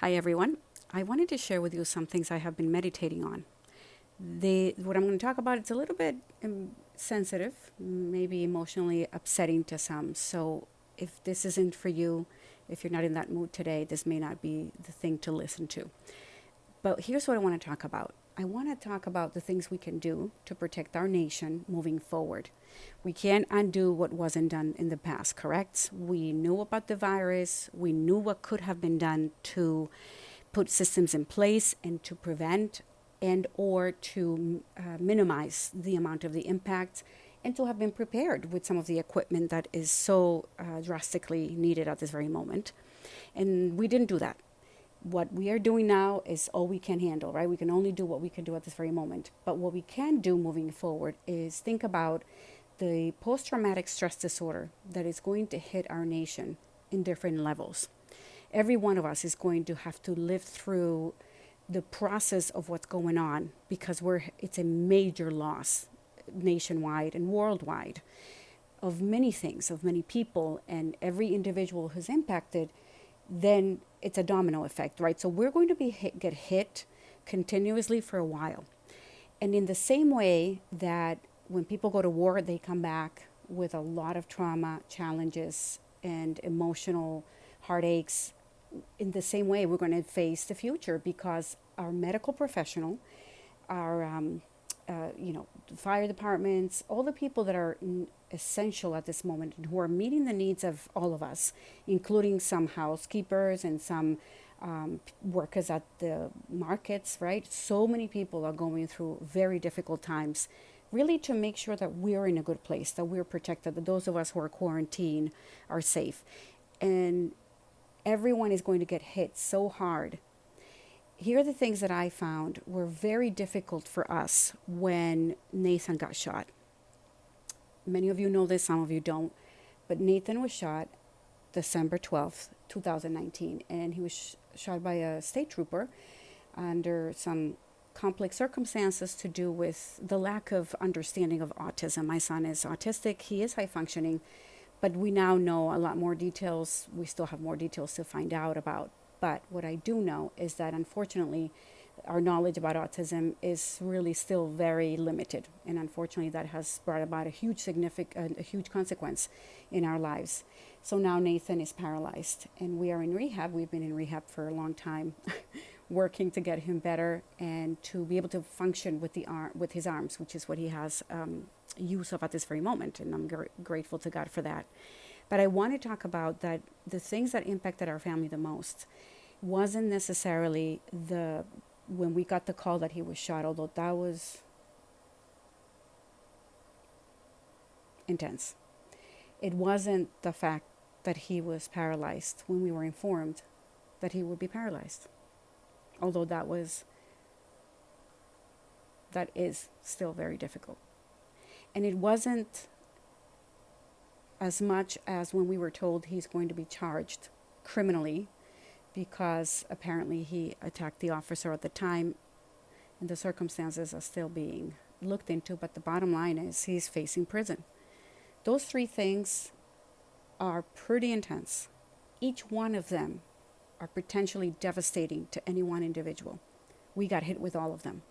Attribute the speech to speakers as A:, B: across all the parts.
A: Hi, everyone. I wanted to share with you some things I have been meditating on. What I'm going to talk about is a little bit sensitive, maybe emotionally upsetting to some. So, if this isn't for you, if you're not in that mood today, this may not be the thing to listen to. But here's what I want to talk about. I want to talk about the things we can do to protect our nation moving forward. We can't undo what wasn't done in the past, correct? We knew about the virus. We knew what could have been done to put systems in place and to prevent and or to minimize the amount of the impact and to have been prepared with some of the equipment that is so drastically needed at this very moment. And we didn't do that. What we are doing now is all we can handle, right? We can only do what we can do at this very moment. But what we can do moving forward is think about the post traumatic stress disorder that is going to hit our nation in different levels. Every one of us is going to have to live through the process of what's going on because it's a major loss nationwide and worldwide of many things, of many people, and every individual who's impacted, then it's a domino effect, right? So we're going to get hit continuously for a while. And in the same way that when people go to war, they come back with a lot of trauma, challenges, and emotional heartaches, in the same way we're going to face the future because our medical professional, our fire departments, all the people that are essential at this moment and who are meeting the needs of all of us, including some housekeepers and some workers at the markets, right? So many people are going through very difficult times, really to make sure that we're in a good place, that we're protected, that those of us who are quarantined are safe. And everyone is going to get hit so hard. Here are the things that I found were very difficult for us when Nathan got shot. Many of you know this, some of you don't, but Nathan was shot December 12th, 2019, and he was shot by a state trooper under some complex circumstances to do with the lack of understanding of autism. My son is autistic, he is high functioning, but we now know a lot more details. We still have more details to find out about. But what I do know is that unfortunately, our knowledge about autism is really still very limited. And unfortunately, that has brought about a huge consequence in our lives. So now Nathan is paralyzed and we are in rehab. We've been in rehab for a long time, working to get him better and to be able to function with his arms, which is what he has use of at this very moment. And I'm grateful to God for that. But I want to talk about that the things that impacted our family the most wasn't necessarily when we got the call that he was shot, although that was intense. It wasn't the fact that he was paralyzed when we were informed that he would be paralyzed, although that is still very difficult. And it wasn't as much as when we were told he's going to be charged criminally because apparently he attacked the officer at the time and the circumstances are still being looked into. But the bottom line is he's facing prison. Those three things are pretty intense. Each one of them are potentially devastating to any one individual. We got hit with all of them.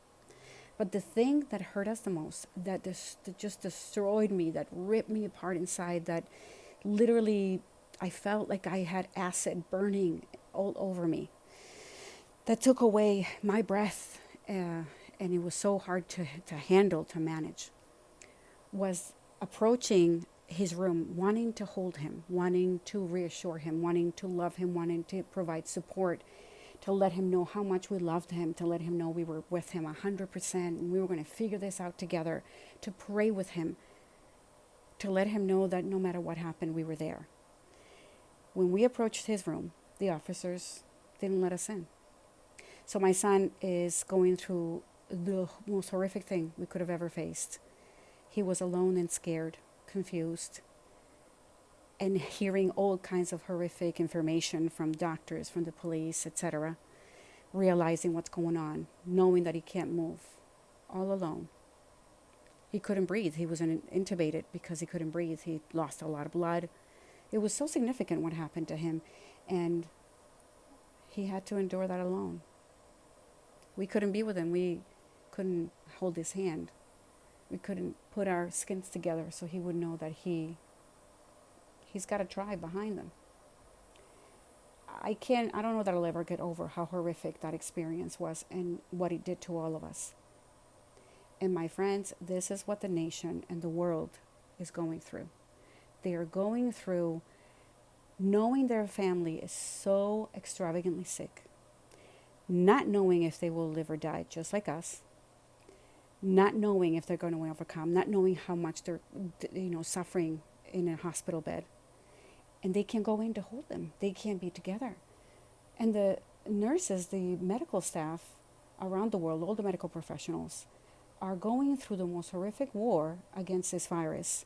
A: But the thing that hurt us the most, that just destroyed me, that ripped me apart inside, that literally I felt like I had acid burning all over me, that took away my breath, and it was so hard to handle, to manage, was approaching his room, wanting to hold him, wanting to reassure him, wanting to love him, wanting to provide support, to let him know how much we loved him, to let him know we were with him 100% and we were going to figure this out together, to pray with him, to let him know that no matter what happened, we were there. When we approached his room, the officers didn't let us in. So my son is going through the most horrific thing we could have ever faced. He was alone and scared, confused, and hearing all kinds of horrific information from doctors, from the police, etc., realizing what's going on, knowing that he can't move, all alone. He couldn't breathe. He was intubated because he couldn't breathe. He lost a lot of blood. It was so significant what happened to him. And he had to endure that alone. We couldn't be with him. We couldn't hold his hand. We couldn't put our skins together so he would know that he's got a tribe behind him. I don't know that I'll ever get over how horrific that experience was and what it did to all of us. And my friends, this is what the nation and the world is going through. They are going through knowing their family is so extravagantly sick, not knowing if they will live or die, just like us, not knowing if they're going to overcome, not knowing how much they're, suffering in a hospital bed. And they can't go in to hold them. They can't be together. And the nurses, the medical staff around the world, all the medical professionals, are going through the most horrific war against this virus,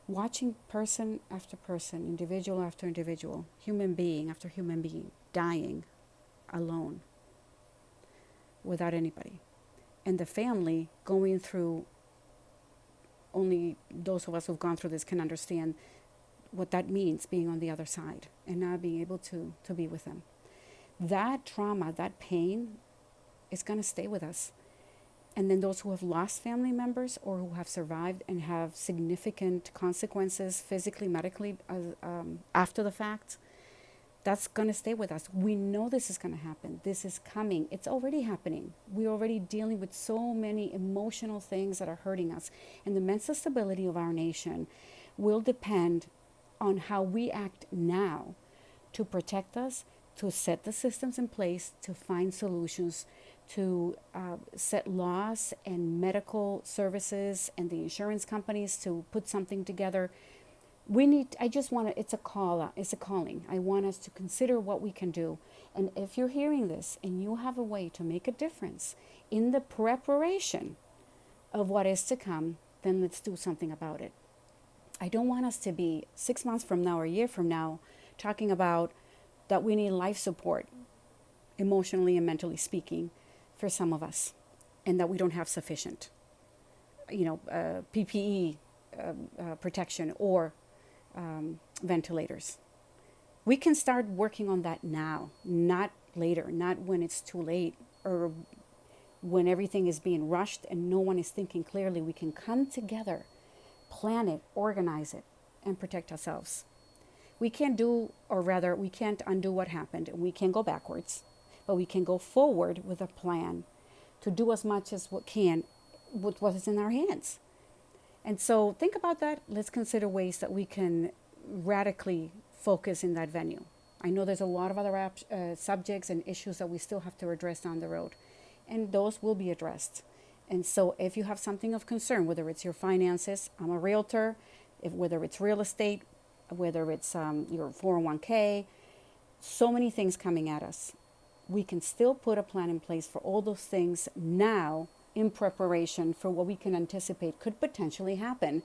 A: watching person after person, individual after individual, human being after human being, dying alone, without anybody. And the family going through, only those of us who've gone through this can understand what that means, being on the other side and not being able to be with them. That trauma, that pain is going to stay with us. And then those who have lost family members or who have survived and have significant consequences physically, medically, after the fact, that's going to stay with us. We know this is going to happen. This is coming. It's already happening. We're already dealing with so many emotional things that are hurting us. And the mental stability of our nation will depend on how we act now to protect us, to set the systems in place, to find solutions, to set laws and medical services and the insurance companies to put something together. It's a calling. I want us to consider what we can do. And if you're hearing this and you have a way to make a difference in the preparation of what is to come, then let's do something about it. I don't want us to be 6 months from now or a year from now talking about that we need life support, emotionally and mentally speaking, for some of us, and that we don't have sufficient, PPE protection or ventilators. We can start working on that now, not later, not when it's too late or when everything is being rushed and no one is thinking clearly. We can come together, plan it, organize it, and protect ourselves. We can't undo what happened, and we can't go backwards, but we can go forward with a plan to do as much as what can with what is in our hands. And so think about that. Let's consider ways that we can radically focus in that venue. I know there's a lot of other subjects and issues that we still have to address down the road, and those will be addressed. And so if you have something of concern, whether it's your finances, I'm a realtor, whether it's real estate, whether it's your 401k, so many things coming at us. We can still put a plan in place for all those things now in preparation for what we can anticipate could potentially happen.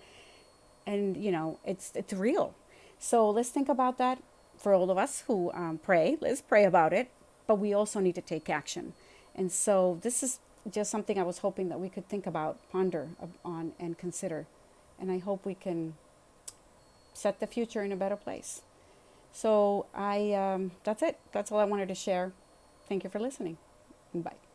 A: And, it's real. So let's think about that. For all of us who pray, let's pray about it. But we also need to take action. And so this is just something I was hoping that we could think about, ponder on, and consider. And I hope we can set the future in a better place. So that's it. That's all I wanted to share. Thank you for listening. Bye.